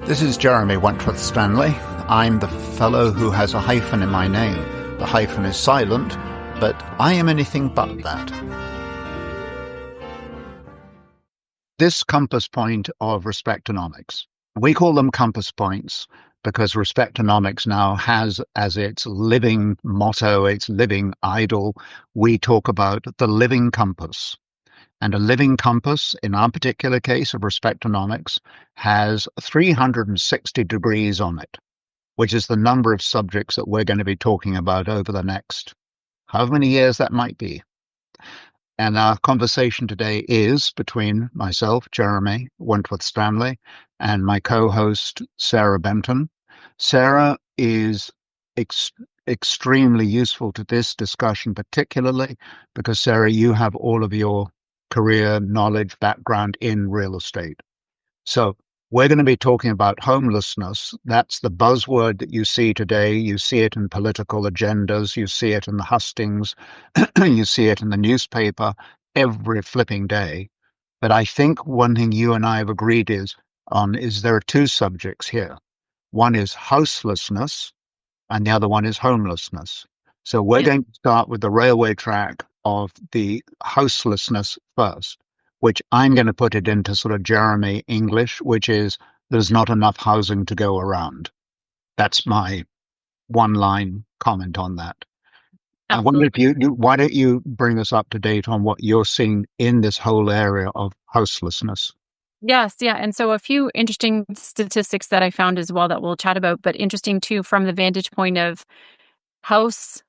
This is Jeremy Wentworth-Stanley. I'm the fellow who has a hyphen in my name. The hyphen is silent, but I am anything but that. This compass point of Respectonomics. We call them compass points because Respectonomics now has as its living motto, its living idol, we talk about the living compass. And a living compass, in our particular case of Respectonomics, has 360 degrees on it, which is the number of subjects that we're going to be talking about over the next, however many years that might be. And our conversation today is between myself, Jeremy Wentworth-Stanley, and my co-host, Sarah Benton. Sarah is extremely useful to this discussion, particularly because, Sarah, you have all of your career, knowledge, background in real estate. So we're going to be talking about homelessness. That's the buzzword that you see today. You see it in political agendas. You see it in the hustings. You see it in the newspaper every flipping day. But I think one thing you and I have agreed is there are two subjects here. One is houselessness and the other one is homelessness. So we're going to start with the railway track of the houselessness first, which I'm going to put it into sort of Jeremy English, which is there's not enough housing to go around. That's my one-line comment on that. I wonder if why don't you bring us up to date on what you're seeing in this whole area of houselessness? Yes, yeah. And so a few interesting statistics that I found as well that we'll chat about, but interesting too from the vantage point of housing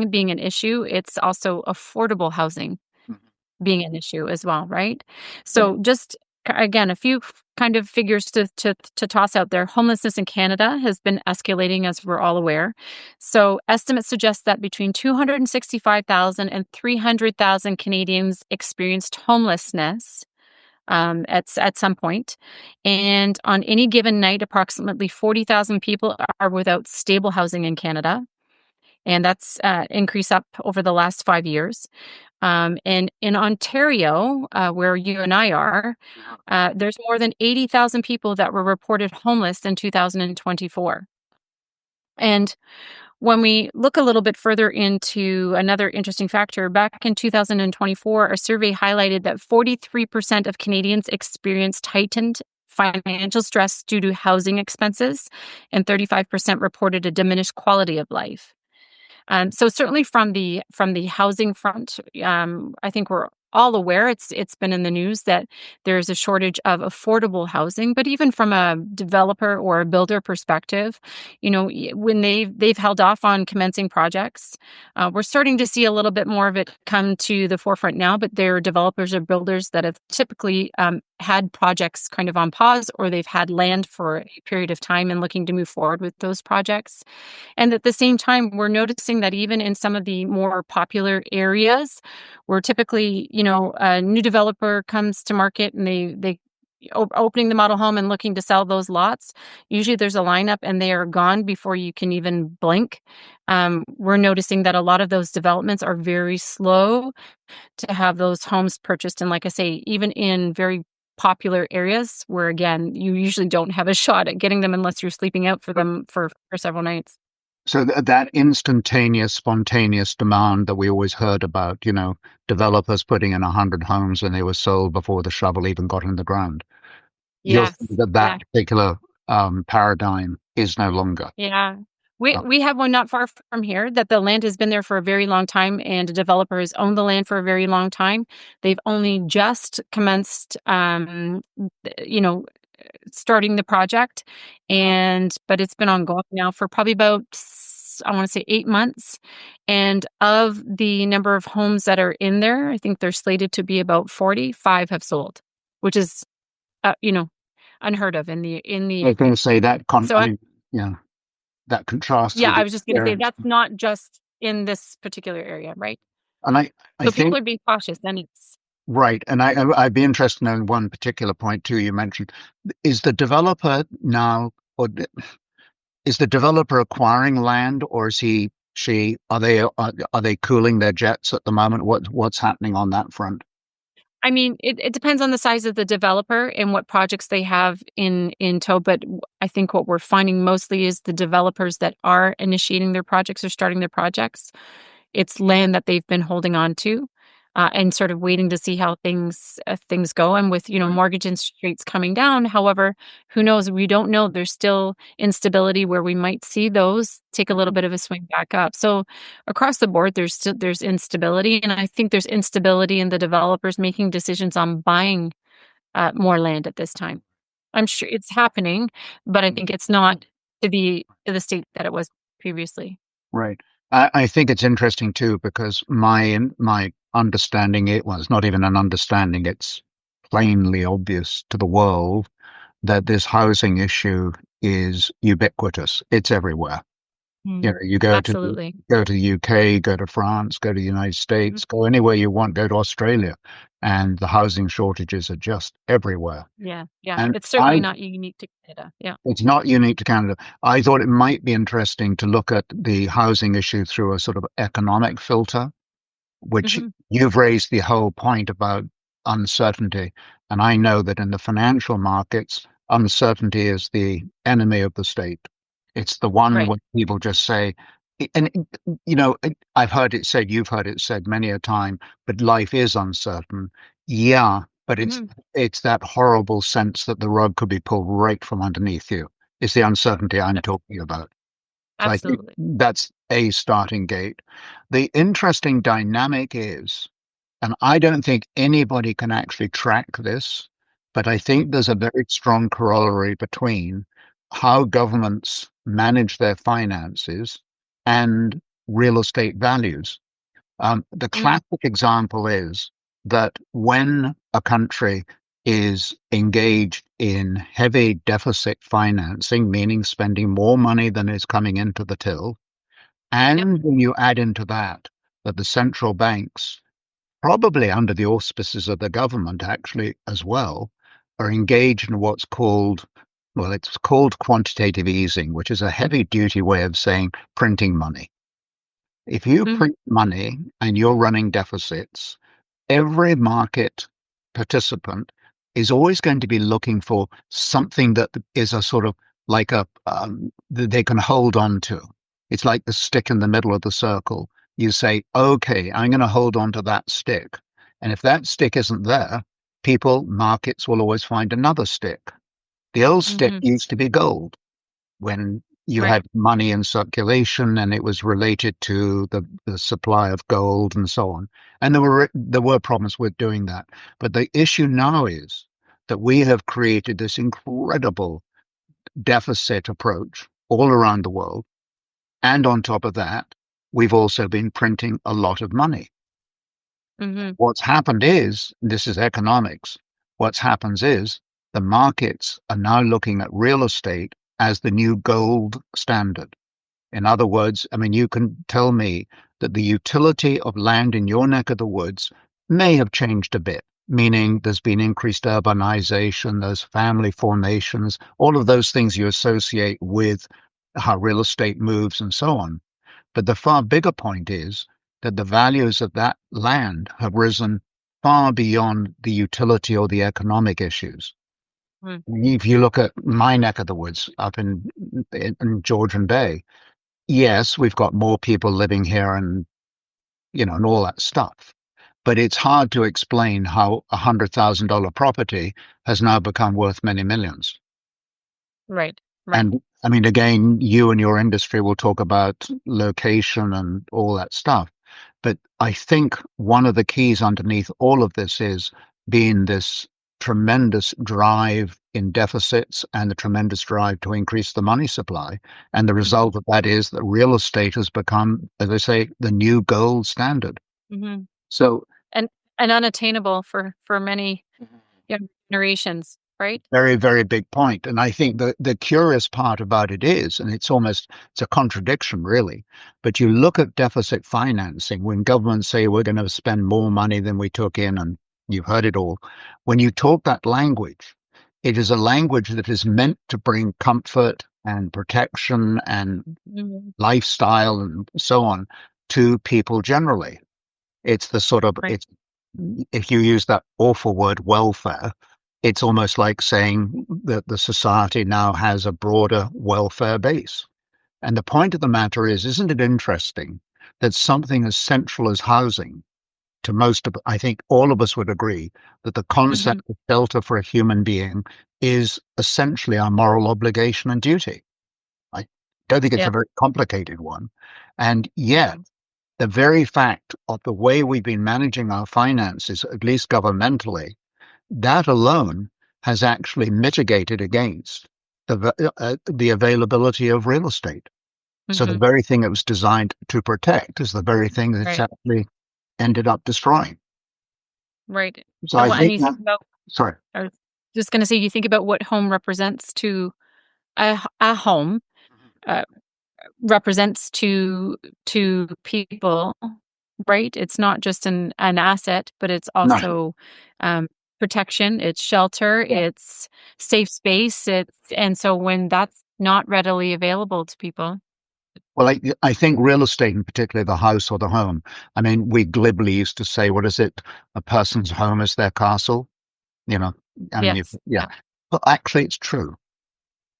being an issue. It's also affordable housing being an issue as well, right? So just again, a few kind of figures to toss out there. Homelessness in Canada has been escalating, as we're all aware. So estimates suggest that between 265,000 and 300,000 Canadians experienced homelessness at some point. And on any given night, approximately 40,000 people are without stable housing in Canada. And that's increased up over the last 5 years. And in Ontario, where you and I are, there's more than 80,000 people that were reported homeless in 2024. And when we look a little bit further into another interesting factor, back in 2024, a survey highlighted that 43% of Canadians experienced heightened financial stress due to housing expenses, and 35% reported a diminished quality of life. So certainly from the housing front, I think we're all aware it's been in the news that there's a shortage of affordable housing. But even from a developer or a builder perspective, when they've held off on commencing projects, we're starting to see a little bit more of it come to the forefront now. But there are developers or builders that have typically had projects kind of on pause, or they've had land for a period of time and looking to move forward with those projects. And at the same time, we're noticing that even in some of the more popular areas, where typically, a new developer comes to market and they opening the model home and looking to sell those lots, usually there's a lineup and they are gone before you can even blink. We're noticing that a lot of those developments are very slow to have those homes purchased. And like I say, even in very popular areas where, again, you usually don't have a shot at getting them unless you're sleeping out for them for several nights. So that instantaneous, spontaneous demand that we always heard about, developers putting in 100 homes and they were sold before the shovel even got in the ground. Yes. That particular paradigm is no longer. Yeah. We have one not far from here that the land has been there for a very long time, and a developer has owned the land for a very long time. They've only just commenced, starting the project, but it's been ongoing now for probably about, I want to say, 8 months. And of the number of homes that are in there, I think they're slated to be about 45 have sold, which is, unheard of in the. I was going to say that. That contrasts. Yeah, I was just going to say that's not just in this particular area, right? And I think people are being cautious, and it's right. And I'd be interested in one particular point too. You mentioned, is the developer now, or is the developer acquiring land, or is she? Are they cooling their jets at the moment? What's happening on that front? I mean, it depends on the size of the developer and what projects they have in tow, but I think what we're finding mostly is the developers that are initiating their projects or starting their projects. It's land that they've been holding on to, and sort of waiting to see how things go. And with, mortgage interest rates coming down, however, who knows? We don't know. There's still instability where we might see those take a little bit of a swing back up. So across the board, there's instability, and I think there's instability in the developers making decisions on buying more land at this time. I'm sure it's happening, but I think it's not to the state that it was previously. Right. I think it's interesting too because my understanding it was not even an understanding. It's plainly obvious to the world that this housing issue is ubiquitous. It's everywhere. Mm. You Absolutely. go to the UK, go to France, go to the United Mhm. States, go anywhere you want, go to Australia, and the housing shortages are just everywhere. Yeah, yeah. And It's certainly I not unique to Canada. Yeah. It's not unique to Canada. I thought it might be interesting to look at the housing issue through a sort of economic filter, which Mhm. you've raised the whole point about uncertainty. And I know that in the financial markets, uncertainty is the enemy of the state. It's the one Right. where people just say, and I've heard it said, you've heard it said many a time, but life is uncertain. Yeah, but Mhm. it's that horrible sense that the rug could be pulled right from underneath you. It's the uncertainty I'm Abs talking about. So I think absolutely. that's a starting gate. The interesting dynamic is, and I don't think anybody can actually track this, but I think there's a very strong corollary between how governments manage their finances and real estate values. The Mm, classic example is that when a country is engaged in heavy deficit financing, meaning spending more money than is coming into the till, yep. and when you add into that the central banks, probably under the auspices of the government actually as well, are engaged in what's called, well, it's called quantitative easing, which is a heavy duty way of saying printing money. If you Mhm. print money and you're running deficits, every market participant is always going to be looking for something that is a sort of like that they can hold on to. It's like the stick in the middle of the circle. You say, okay, I'm going to hold on to that stick. And if that stick isn't there, markets will always find another stick. The old stick Mhm. used to be gold when you Right. had money in circulation and it was related to the supply of gold and so on. And there were problems with doing that. But the issue now is that we have created this incredible deficit approach all around the world. And on top of that, we've also been printing a lot of money. Mhm. What's happened is, this is economics, what's happens is the markets are now looking at real estate as the new gold standard. In other words, I mean, you can tell me that the utility of land in your neck of the woods may have changed a bit, meaning there's been increased urbanization, there's family formations, all of those things you associate with how real estate moves and so on. But the far bigger point is that the values of that land have risen far beyond the utility or the economic issues. Mm. If you look at my neck of the woods up in Georgian Bay, yes, we've got more people living here and and all that stuff. But it's hard to explain how $100,000 property has now become worth many millions. Right. Right. And I mean, again, you and your industry will talk about location and all that stuff. But I think one of the keys underneath all of this is being this tremendous drive in deficits and the tremendous drive to increase the money supply. And the Mhm. result of that is that real estate has become, as I say, the new gold standard. Mhm. So And unattainable for many young generations, right? very, very big point. And I think the curious part about it is, and it's a contradiction really, but you look at deficit financing when governments say we're going to spend more money than we took in, and you've heard it all. When you talk that language, it is a language that is meant to bring comfort and protection and Mhm. lifestyle and so on to people generally. It's the sort of Right. it's if you use that awful word welfare, it's almost like saying that the society now has a broader welfare base. And the point of the matter is, isn't it interesting that something as central as housing, to most of, I think all of us would agree that the Hmm. concept of shelter for a human being is essentially our moral obligation and duty. I don't think it's Yeah. a very complicated one. And yet, the very fact of the way we've been managing our finances, at least governmentally, that alone has actually mitigated against the availability of real estate. So the Hmm. very thing it was designed to protect is the very thing that it's Right. actually ended up destroying. Right. So And I well, and think you that, think about, sorry, I was just going to say, you think about what home represents to a home, uh, represents to people, right? It's not just an asset, but it's no. also um, protection, it's shelter, it's safe space, it's and so when that's not readily available to people, Well, I think real estate, and particularly the house or the home, I mean, we glibly used to say, what is it? A person's home is their castle. You know, I mean, yes, yeah. yeah, But actually, it's true.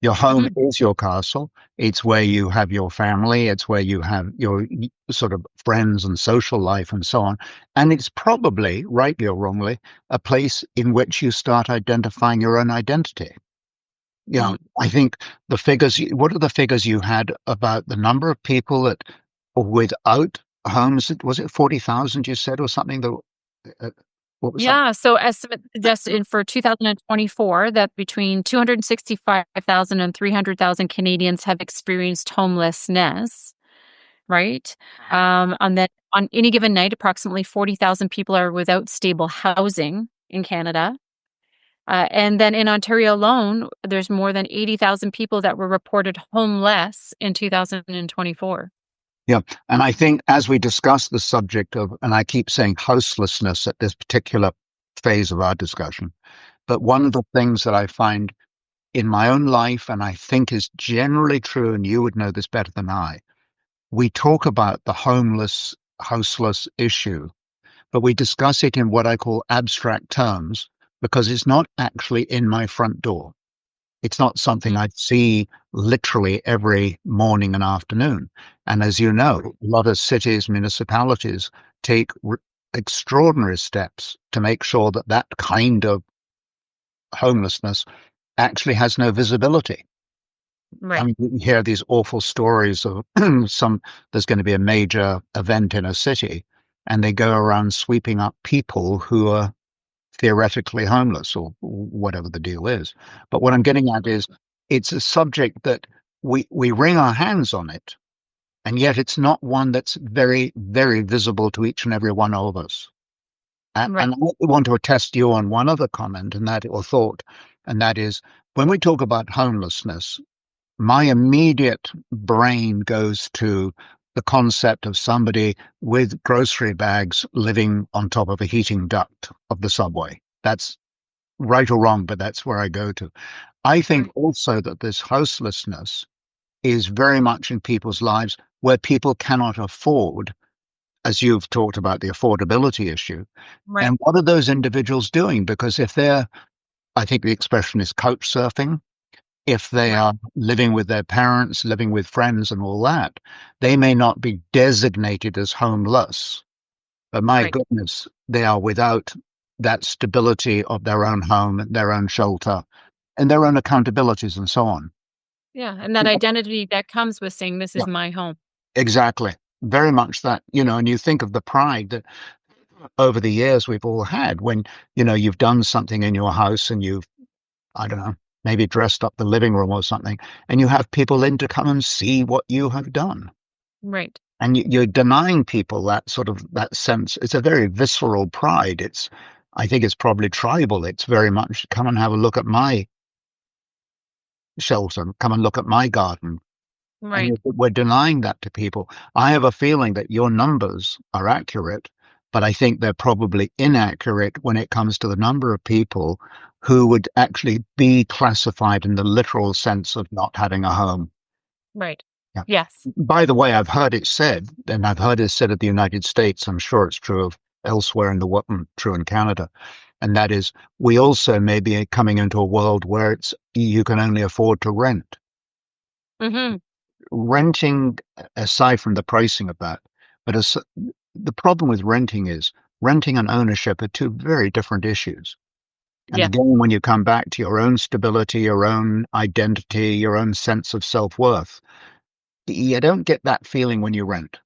Your home hmm, is your castle. It's where you have your family. It's where you have your sort of friends and social life and so on. And it's probably, rightly or wrongly, a place in which you start identifying your own identity. You know, I think the figures, what are the figures you had about the number of people that without homes? Was it 40,000 you said or something? That, uh, what was that? yeah. So estimate suggested for 2024 that between 265,000 and 300,000 Canadians have experienced homelessness. Right? And then on any given night, approximately 40,000 people are without stable housing in Canada. And then in Ontario alone, there's more than 80,000 people that were reported homeless in 2024. Yeah. And I think as we discuss the subject of, and I keep saying houselessness at this particular phase of our discussion, but one of the things that I find in my own life, and I think is generally true, and you would know this better than I, we talk about the homeless, houseless issue, but we discuss it in what I call abstract terms because it's not actually in my front door. It's not something Mm. I see literally every morning and afternoon. And as you know, a lot of cities, municipalities take extraordinary steps to make sure that that kind of homelessness actually has no visibility. I Right, mean, you hear these awful stories of there's going to be a major event in a city, and they go around sweeping up people who are theoretically homeless or whatever the deal is. But what I'm getting at is it's a subject that we wring our hands on it, and yet it's not one that's very, very visible to each and every one of us. right, And I want to attest you on one other comment and that or thought, and that is when we talk about homelessness, my immediate brain goes to the concept of somebody with grocery bags living on top of a heating duct of the subway. That's right or wrong, but that's where I go to. I think right, also that this houselessness is very much in people's lives where people cannot afford, as you've talked about the affordability issue. right, And what are those individuals doing? Because if they're, I think the expression is couch surfing, if they right, are living with their parents, living with friends, and all that, they may not be designated as homeless, but my right. goodness, they are without that stability of their own home, their own shelter, and their own accountabilities and so on. Yeah. And that identity that comes with saying, this Yeah, is my home. exactly. Very much that, and you think of the pride that over the years we've all had when, you've done something in your house and you've, I don't know, maybe dressed up the living room or something, and you have people in to come and see what you have done. Right, And you're denying people that sort of that sense. It's a very visceral pride. I think it's probably tribal. It's very much come and have a look at my shelter, come and look at my garden. And right, we're denying that to people. I have a feeling that your numbers are accurate, but I think they're probably inaccurate when it comes to the number of people who would actually be classified in the literal sense of not having a home. right. Yeah. Yes. By the way, I've heard it said, and I've heard it said of the United States, I'm sure it's true of elsewhere in the world, true in Canada. And that is, we also may be coming into a world where you can only afford to rent. Hmm. Renting, aside from the pricing of that, but the problem with renting is renting and ownership are two very different issues. And Yeah, again, when you come back to your own stability, your own identity, your own sense of self-worth, you don't get that feeling when you rent.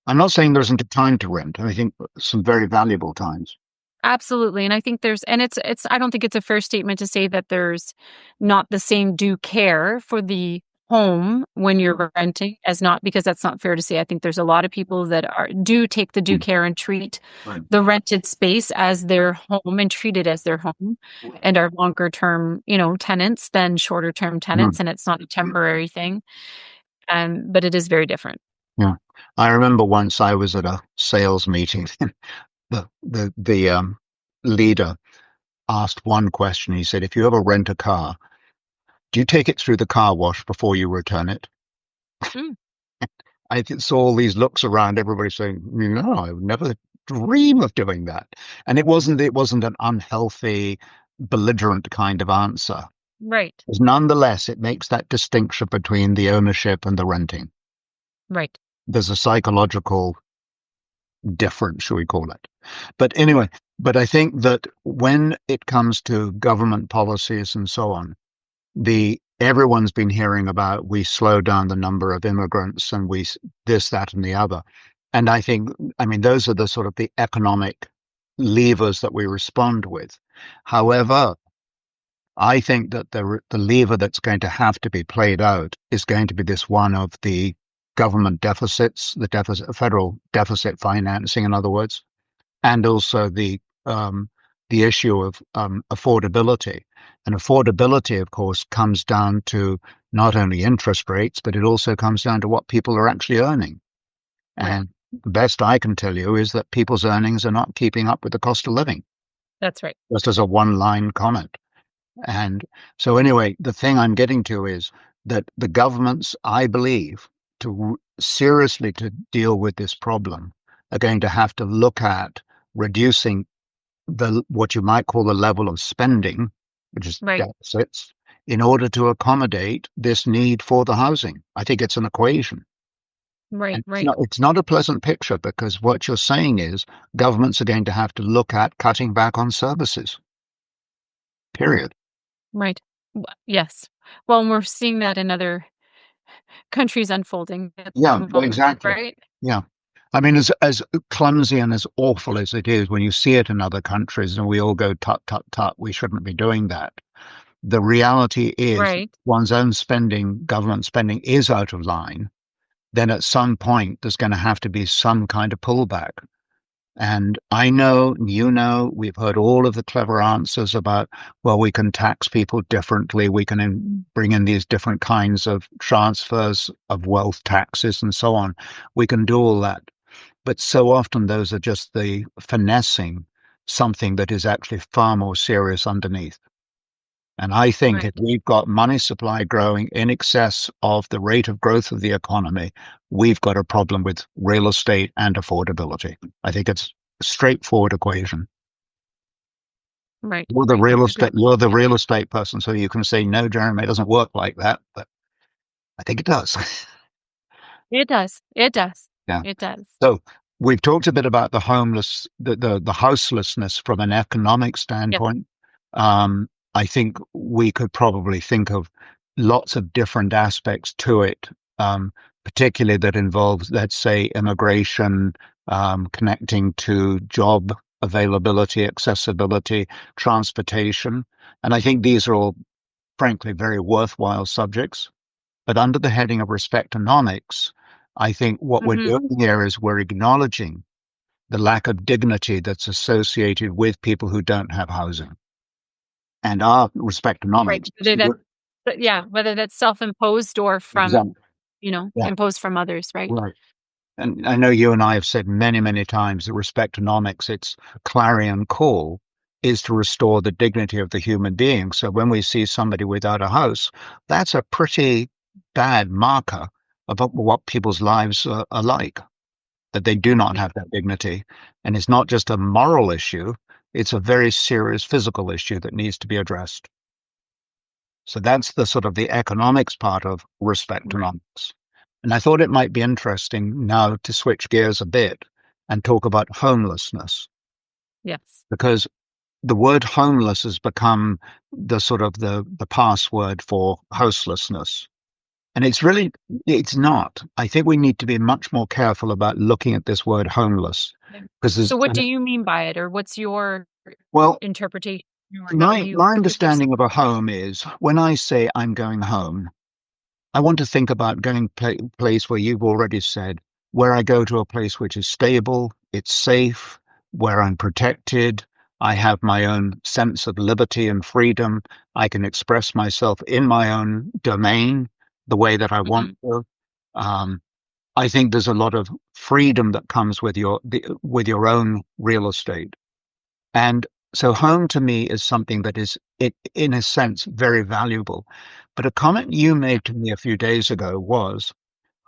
I'm not saying there isn't a time to rent. I think some very valuable times. absolutely. And I think it's I don't think it's a fair statement to say that there's not the same due care for the home when you're renting as not, because that's not fair to say. I think there's a lot of people that do take the due Mm. care and treat Right. the rented space as their home and treat it as their home and are longer term, tenants than shorter term Mhm. tenants. And it's not a temporary thing. But it is very different. Yeah. I remember once I was at a sales meeting. The leader asked one question. He said, "If you ever rent a car, do you take it through the car wash before you return it?" Mm, I saw all these looks around, everybody saying, "No, I would never dream of doing that." And it wasn't an unhealthy, belligerent kind of answer. right. But nonetheless, it makes that distinction between the ownership and the renting. Right. There's a psychological difference, shall we call it? But anyway, but I think that when it comes to government policies and so on, the everyone's been hearing about we slow down the number of immigrants and we this, that, and the other. And I mean, those are the sort of the economic levers that we respond with. However, I think that the lever that's going to have to be played out is going to be this one of the government deficits, the deficit, federal deficit financing, in other words, and also the issue of affordability. And affordability, of course, comes down to not only interest rates, but it also comes down to what people are actually earning. Right. And the best I can tell you is that people's earnings are not keeping up with the cost of living, That's right. just as a one-line comment. And so, anyway, the thing I'm getting to is that the governments, I believe, to seriously to deal with this problem, are going to have to look at reducing the what you might call the level of spending, which is Right. deficits, in order to accommodate this need for the housing. I think it's an equation. Right. And Right. it's not a pleasant picture because what you're saying is governments are going to have to look at cutting back on services, period. Right. Yes. Well, and we're seeing that in other countries unfolding at Yeah, the well, moment, exactly. right? Yeah. I mean, as clumsy and as awful as it is when you see it in other countries and we all go, tut, tut, tut, we shouldn't be doing that. The reality is Right. one's own spending, government spending is out of line. Then at some point, there's going to have to be some kind of pullback. And I know, we've heard all of the clever answers about, well, we can tax people differently. We can bring in these different kinds of transfers of wealth taxes and so on. We can do all that. But so often those are just the finessing something that is actually far more serious underneath. And I think if Right. we've got money supply growing in excess of the rate of growth of the economy, we've got a problem with real estate and affordability. I think it's a straightforward equation. Right. Right. I agree. You're the real estate person, so you can say, no, Jeremy, it doesn't work like that. But I think it does. It does. It does. Yeah. It does. So we've talked a bit about the homeless, the houselessness from an economic Yep. standpoint. I think we could probably think of lots of different aspects to it, particularly that involves, let's say, immigration, connecting to job availability, accessibility, transportation. And I think these are all, frankly, very worthwhile subjects. But under the heading of respectonomics, I think what we're Hmm. doing here is we're acknowledging the lack of dignity that's associated with people who don't have housing. And our Right. respectonomics, Yeah, whether that's self-imposed or from, exactly. Yeah, imposed from others, right? right. And I know you and I have said many, many times that respectonomics, its clarion call is to restore the dignity of the human being. So when we see somebody without a house, that's a pretty bad marker about what people's lives are like. that they do not Yeah. have that dignity. And it's not just a moral issue, it's a very serious physical issue that needs to be addressed. So that's the sort of the economics part of Right. respectonomics. And I thought it might be interesting now to switch gears a bit and talk about homelessness, Yes. because the word homeless has become the sort of the password for houselessness. And it's not. I think we need to be much more careful about looking at this word homeless Yeah. because So there's, what do you mean by it, or what's your well, interpretation, or how do my you give yourself? understanding of a home is when I say I'm going home, I want to think about going place where you've already said, where I go to a place which is stable, it's safe, where I'm protected, I have my own sense of liberty and freedom, I can express myself in my own domain the way that I want Mhm. to. Um, I think there's a lot of freedom that comes with with your own real estate. And so home to me is something that is, in a sense, very valuable. But a comment you made to me a few days ago was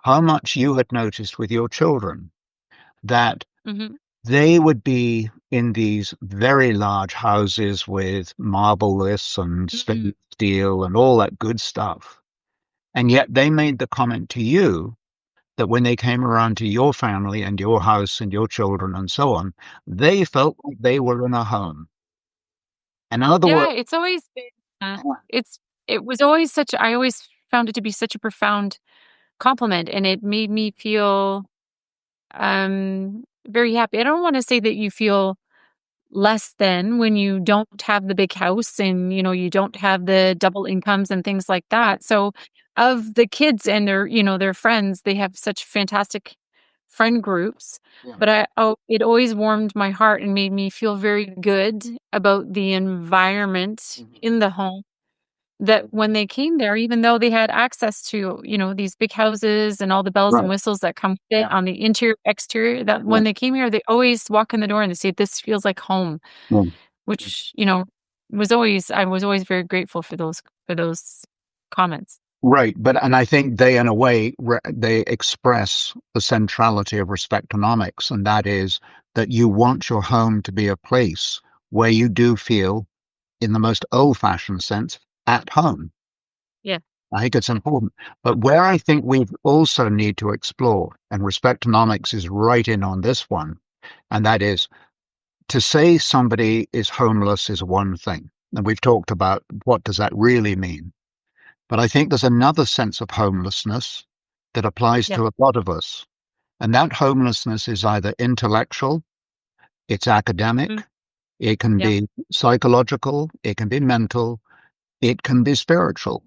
how much you had noticed with your children that Mhm. they would be in these very large houses with marble this and Mhm. stainless steel and all that good stuff. And yet they made the comment to you that when they came around to your family and your house and your children and so on, they felt like they were in a home. And in other Yeah, words, it's always been, it's it was always such I always found it to be such a profound compliment, and it made me feel, very happy. I don't wanna say that you feel less than when you don't have the big house and, you don't have the double incomes and things like that. So, of the kids and their friends, they have such fantastic friend groups, yeah. but it always warmed my heart and made me feel very good about the environment Mhm. in the home, that when they came there, even though they had access to, these big houses and all the bells and Right. whistles that come with Yeah. it on the interior, exterior, that Yeah. when they came here, they always walk in the door and they say, "This feels like home," Mm. which, I was always very grateful for those comments. Right. But, and I think they, in a way, they express the centrality of respectonomics, and that is that you want your home to be a place where you do feel, in the most old fashioned sense, at home. Yeah. I think it's important. But where I think we also need to explore, and respectonomics is right in on this one, and that is to say somebody is homeless is one thing. And we've talked about what does that really mean. But I think there's another sense of homelessness that applies Yeah. to a lot of us. And that homelessness is either intellectual, it's Mhm. academic, it can Yeah. be psychological, it can be mental, it can be spiritual.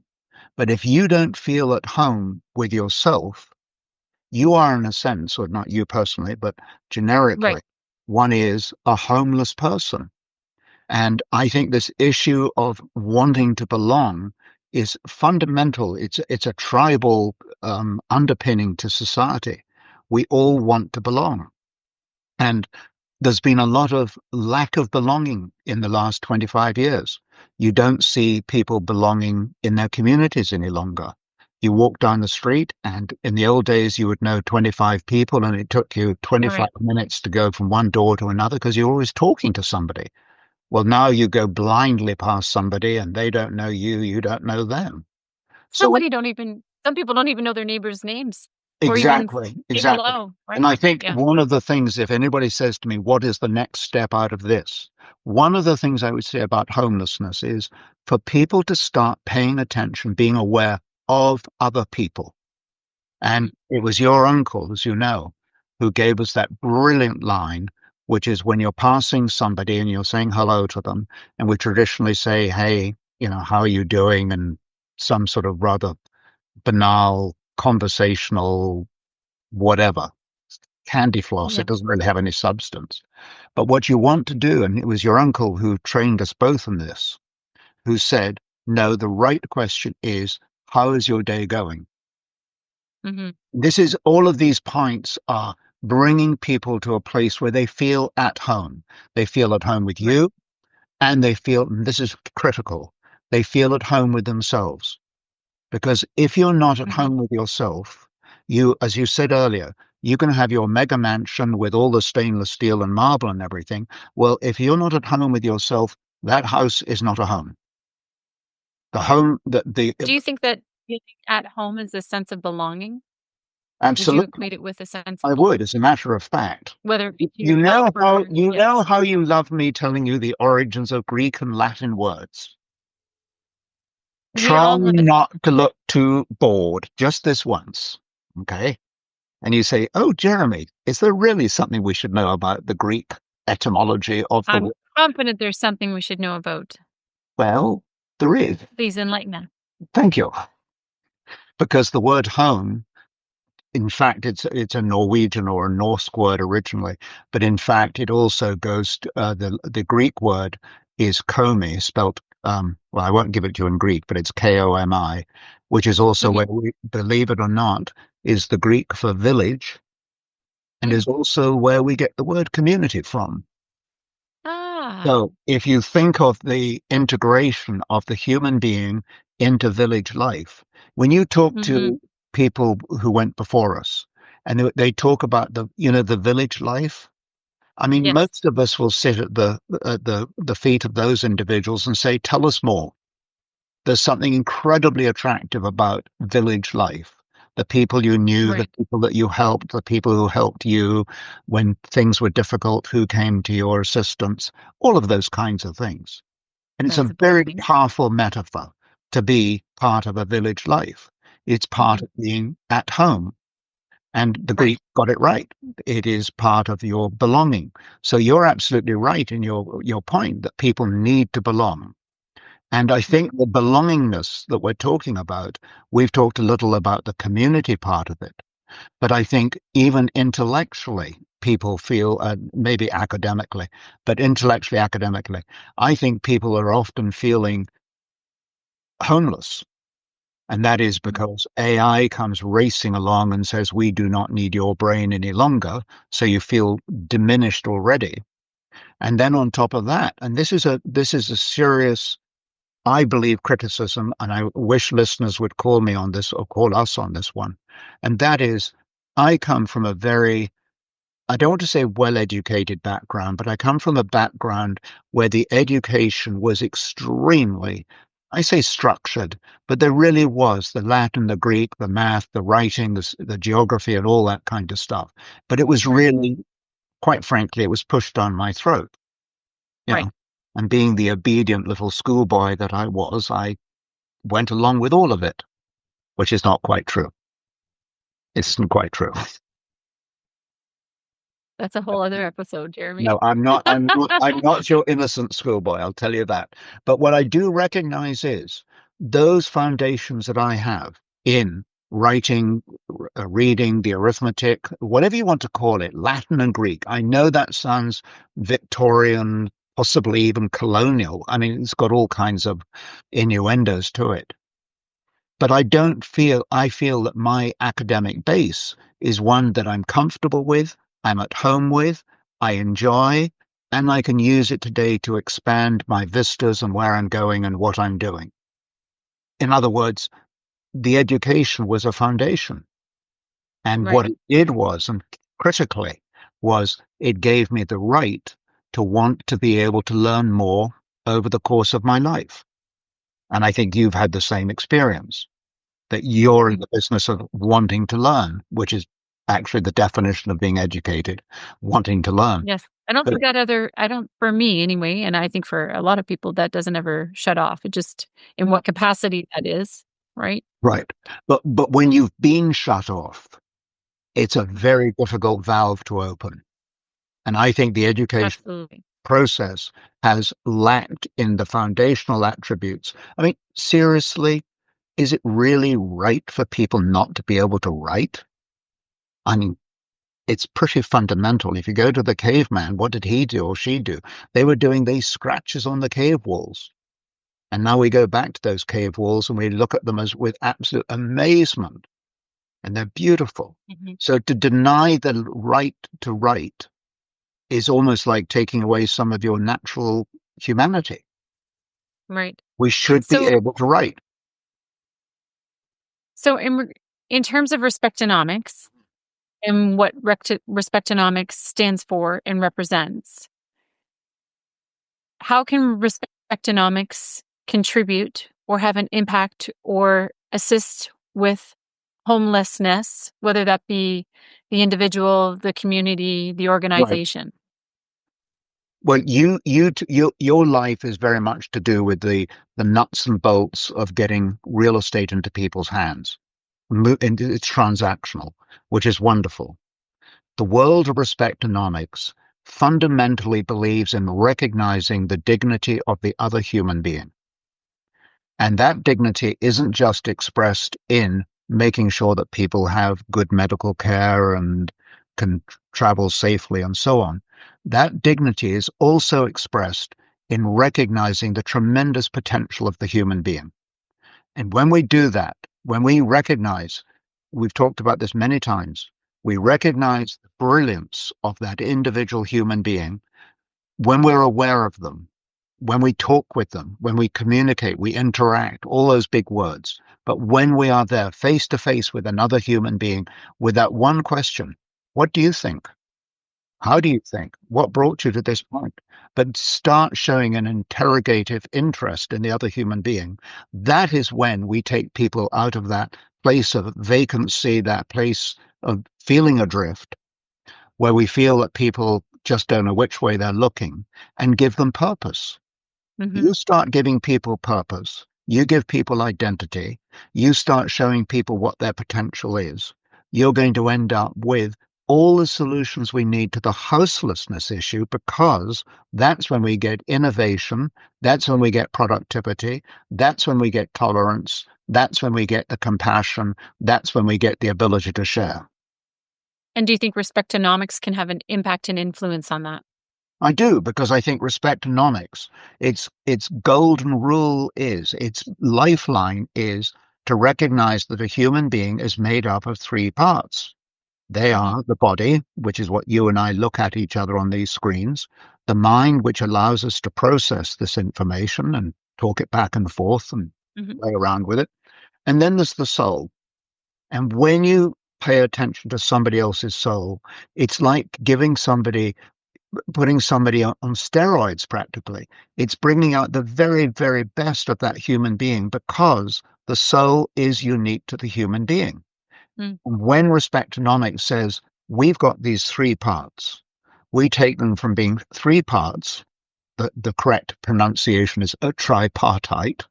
But if you don't feel at home with yourself, you are, in a sense, or not you personally, but Right. generically, one is a homeless person. And I think this issue of wanting to belong is fundamental. It's a tribal underpinning to society. We all want to belong. And there's been a lot of lack of belonging in the last 25 years. You don't see people belonging in their communities any longer. You walk down the street, and in the old days, you would know 25 people, and it took you 25 Right. minutes to go from one door to another because you're always talking to somebody. Well, now you go blindly past somebody and they don't know you, you don't know them. So Some people don't even know their neighbors' names or even exactly, say exactly. hello, And right? I think Yeah. one of the things, if anybody says to me, what is the next step out of this? One of the things I would say about homelessness is for people to start paying attention, being aware of other people. And Mhm. it was your uncle, as you know, who gave us that brilliant line, which is when you're passing somebody and you're saying hello to them, and we traditionally say, hey, how are you doing? And some sort of rather banal, conversational, whatever, candy floss. Yeah. It doesn't really have any substance. But what you want to do, and it was your uncle who trained us both in this, who said, no, the right question is, how is your day going? Mhm. This is all of these points are bringing people to a place where they feel at home. They feel at home with Right. you, and they feel, and this is critical, they feel at home with themselves. Because if you're not at Mhm. home with yourself, you, as you said earlier, You can have your mega mansion with all the stainless steel and marble and everything. Well, if you're not at home with yourself, that house is not a home. The home, the Do you think that being at home is a sense of belonging? Would you absolutely, equate it with a sense I of would, belonging? as a matter of fact. Whether it be to You yourself know how or you know yes. how you love me telling you the origins of Greek and Latin words. We Try all love it. not to look too bored, just this once, okay? And you say, "Oh, Jeremy, is there really something we should know about the Greek etymology of the I'm word?" confident there's something we should know about. Well, there is. Please enlighten us. Thank you. Because the word home, in fact, it's a Norwegian or a Norse word originally, but in fact, it also goes to, the Greek word is komi, spelt well, I won't give it to you in Greek, but it's Komi, which is also Mhm. where we, believe it or not, is the Greek for village, and Mm. is also where we get the word community from. Ah. So if you think of the integration of the human being into village life, when you talk Mhm. to people who went before us and they talk about the village life, I mean, Yes. most of us will sit at the feet of those individuals and say, "Tell us more." There's something incredibly attractive about village life. The people you knew, the Right. people that you helped, the people who helped you when things were difficult, who came to your assistance, all of those kinds of things. And it's That's a a very blessing. powerful metaphor to be part of a village life. It's part Mhm. of being at home. And the Right. Greek got it right. It is part of your belonging. So you're absolutely right in your point that people need to belong. And I think Mhm. the belongingness that we're talking about, we've talked a little about the community part of it, but I think even intellectually, people feel, maybe academically, but intellectually, academically, I think people are often feeling homeless. And that is Mhm. because AI comes racing along and says, we do not need your brain any longer. So you feel diminished already. And then on top of that, and this is a serious, I believe, criticism, and I wish listeners would call me on this or call us on this one. And that is, I come from a very, I don't want to say well educated background, but I come from a background where the education was extremely, I say structured, but there really was the Latin, the Greek, the math, the writing, the geography, and all that kind of stuff. But it was Right. really, quite frankly, it was pushed down my throat, you Right. know. And being the obedient little schoolboy that I was, I went along with all of it, which is not quite true. It isn't quite true. That's a whole other episode, Jeremy. No, I'm not. I'm not. I'm not your innocent schoolboy. I'll tell you that. But what I do recognize is those foundations that I have in writing, reading, the arithmetic, whatever you want to call it, Latin and Greek. I know that sounds Victorian, possibly even colonial. I mean, it's got all kinds of innuendos to it. But I feel that my academic base is one that I'm comfortable with, I'm at home with, I enjoy, and I can use it today to expand my vistas and where I'm going and what I'm doing. In other words, the education was a foundation. And what Right. it did was, and critically, was it gave me the right to want to be able to learn more over the course of my life. And I think you've had the same experience, that you're in Mhm. the business of wanting to learn, which is actually the definition of being educated, wanting to learn. Yes. I don't But think that other I don't for me anyway, and I think for a lot of people that doesn't ever shut off. It just in what capacity that is, right? right. But when you've been shut off, it's a very difficult valve to open. And I think the education Absolutely. process has lacked in the foundational attributes. I mean, seriously, is it really right for people not to be able to write? I mean, it's pretty fundamental. If you go to the caveman, what did he do or she do? They were doing these scratches on the cave walls. And now we go back to those cave walls and we look at them as with absolute amazement, and they're beautiful. Mhm. So to deny the right to write is almost like taking away some of your natural humanity. Right. We should be So able to write. so in terms of respectonomics, and what respectonomics stands for and represents. How can respectonomics contribute or have an impact or assist with homelessness, whether that be the individual, the community, the Right. organization? Well, your life is very much to do with the nuts and bolts of getting real estate into people's hands. And it's transactional, which is wonderful. The world of respectonomics fundamentally believes in recognizing the dignity of the other human being. And that dignity isn't just expressed in making sure that people have good medical care and can travel safely and so on. That dignity is also expressed in recognizing the tremendous potential of the human being. And when we do that, when we recognize, we've talked about this many times, we recognize the brilliance of that individual human being when we're aware of them, when we talk with them, when we communicate, we interact, all those big words. But when we are there face to face with another human being with that one question, what do you think? How do you think? What brought you to this point? But start showing an interrogative interest in the other human being. That is when we take people out of that place of vacancy, that place of feeling adrift, where we feel that people just don't know which way they're looking, and give them purpose. Hmm. You start giving people purpose. You give people identity. You start showing people what their potential is. You're going to end up with all the solutions we need to the houselessness issue, because that's when we get innovation. That's when we get productivity. That's when we get tolerance. That's when we get the compassion. That's when we get the ability to share. And do you think respectonomics can have an impact and influence on that? I do, because I think respectonomics, its golden rule is, its lifeline is to recognize that a human being is made up of three parts. They Hmm. are the body, which is what you and I look at each other on these screens, the mind, which allows us to process this information and talk it back and forth and Hmm. play around with it. And then there's the soul. And when you pay attention to somebody else's soul, it's like putting somebody on steroids practically. It's bringing out the very, very best of that human being, because the soul is unique to the human being. Mm. When respectonomics says we've got these three parts, we take them from being three parts, the correct pronunciation is a tripartite.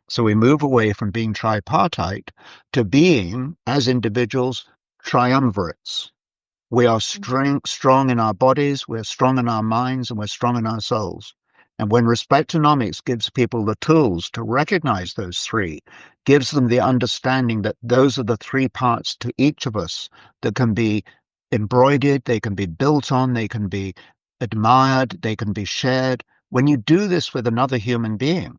So we move away from being tripartite to being, as individuals, triumvirates. We are strong in our bodies, we're strong in our minds, and we're strong in our souls. And when respectonomics gives people the tools to recognize those three, gives them the understanding that those are the three parts to each of us that can be embroidered, they can be built on, they can be admired, they can be shared. When you do this with another human being,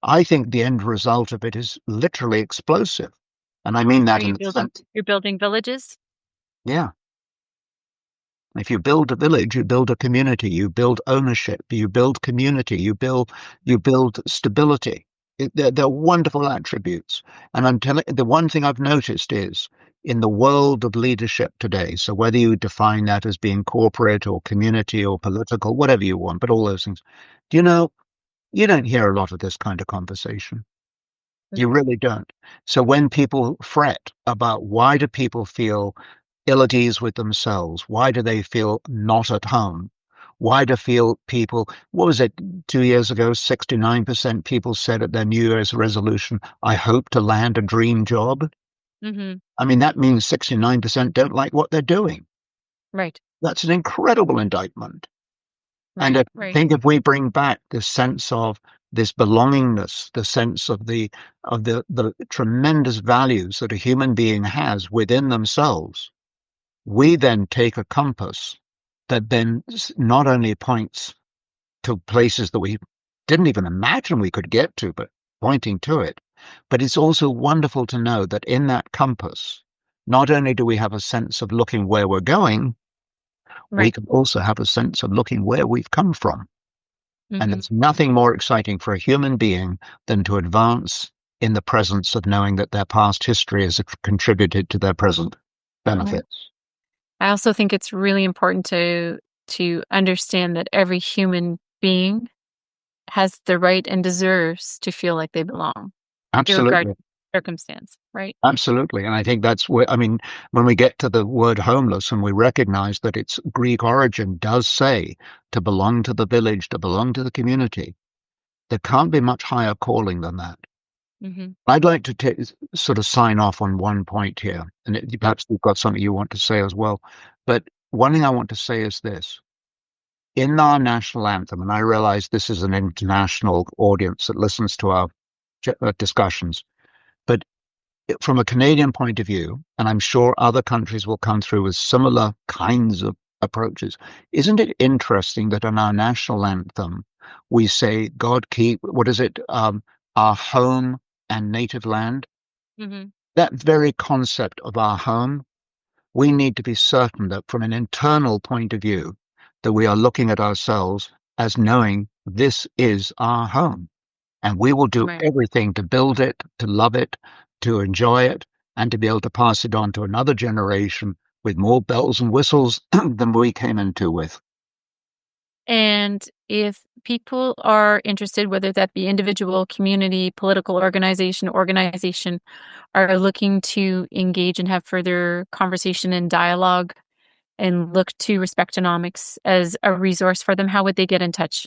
I think the end result of it is literally explosive. And I mean Are that in you the building? sense, You're building villages. yeah. If you build a village, you build a community, you build ownership, you build community, you build stability. They're wonderful attributes. And I'm telling the one thing I've noticed is in the world of leadership today, so whether you define that as being corporate or community or political, whatever you want, but all those things, do you know, you don't hear a lot of this kind of conversation. You Mm. really don't. So when people fret about why do people feel ill at ease with themselves? Why do they feel not at home? Why do feel people, what was it, 2 years ago, 69% people said at their New Year's resolution, I hope to land a dream job. Hmm. I mean, that means 69% don't like what they're doing. Right. That's an incredible indictment. And Right. I Right. think if we bring back the sense of this belongingness, the sense of the tremendous values that a human being has within themselves, we then take a compass that then not only points to places that we didn't even imagine we could get to, but pointing to it. But it's also wonderful to know that in that compass, not only do we have a sense of looking where we're going, we Right. can also have a sense of looking where we've come from. And Hmm. there's nothing more exciting for a human being than to advance in the presence of knowing that their past history has contributed to their present. Yeah. benefits. I also think it's really important to understand that every human being has the right and deserves to feel like they belong, irregardless Absolutely. of circumstance, right? Absolutely. And I think that's where, I mean, when we get to the word homeless and we recognize that its Greek origin does say to belong to the village, to belong to the community, there can't be much higher calling than that. Hmm. I'd like to sort of sign off on one point here, and perhaps you've got something you want to say as well. But one thing I want to say is this. In our national anthem, and I realize this is an international audience that listens to our discussions, but from a Canadian point of view, and I'm sure other countries will come through with similar kinds of approaches, isn't it interesting that in our national anthem, we say, God keep, what is it, our home and native land? Hmm. That very concept of our home, we need to be certain that from an internal point of view, that we are looking at ourselves as knowing this is our home. And we will do Right. everything to build it, to love it, to enjoy it, and to be able to pass it on to another generation with more bells and whistles than we came into with. And if people are interested, whether that be individual, community, political organization, are looking to engage and have further conversation and dialogue and look to Respectonomics as a resource for them, how would they get in touch?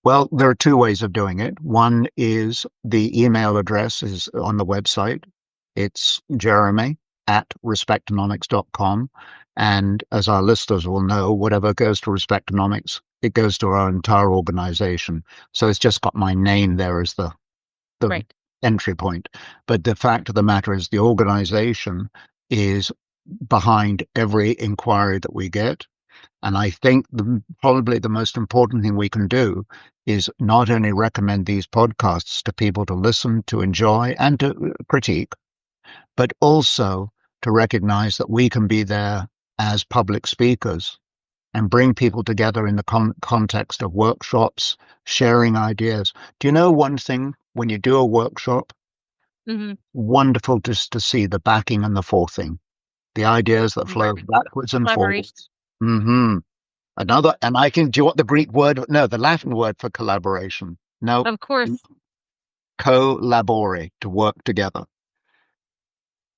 Well, there are two ways of doing it. One is the email address is on the website. It's jeremy@respectonomics.com. And as our listeners will know, whatever goes to Respectonomics, it goes to our entire organization. So it's just got my name there as the Right. entry point. But the fact of the matter is the organization is behind every inquiry that we get. And I think probably the most important thing we can do is not only recommend these podcasts to people to listen, to enjoy, and to critique, but also to recognize that we can be there as public speakers and bring people together in the context of workshops, sharing ideas. Do you know one thing? When you do a workshop, Hmm. wonderful just to see the backing and the forthing, the ideas that flow Right. backwards and Collaboration. forwards. Hmm. Another, and I can, do you want the Greek word? No, the Latin word for collaboration. No, Of course. collaborate, to work together.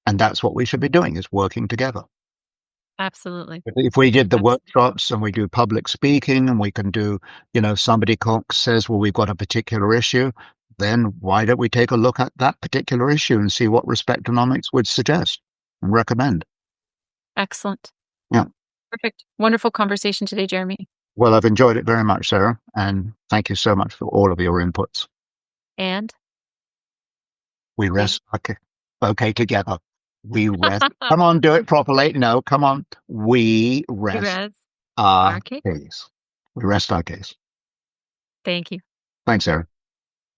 And that's what we should be doing is working together. Absolutely. If we did the Absolutely. workshops and we do public speaking and we can do, somebody says, well, we've got a particular issue, then why don't we take a look at that particular issue and see what Respectonomics would suggest and recommend? Excellent. Yeah. Perfect. Wonderful conversation today, Jeremy. Well, I've enjoyed it very much, Sarah, and thank you so much for all of your inputs. And We we rest okay together. We rest. Come on, do it properly. No, come on. We rest rest our our case. case. We rest our case. Thank you. Thanks, Sarah.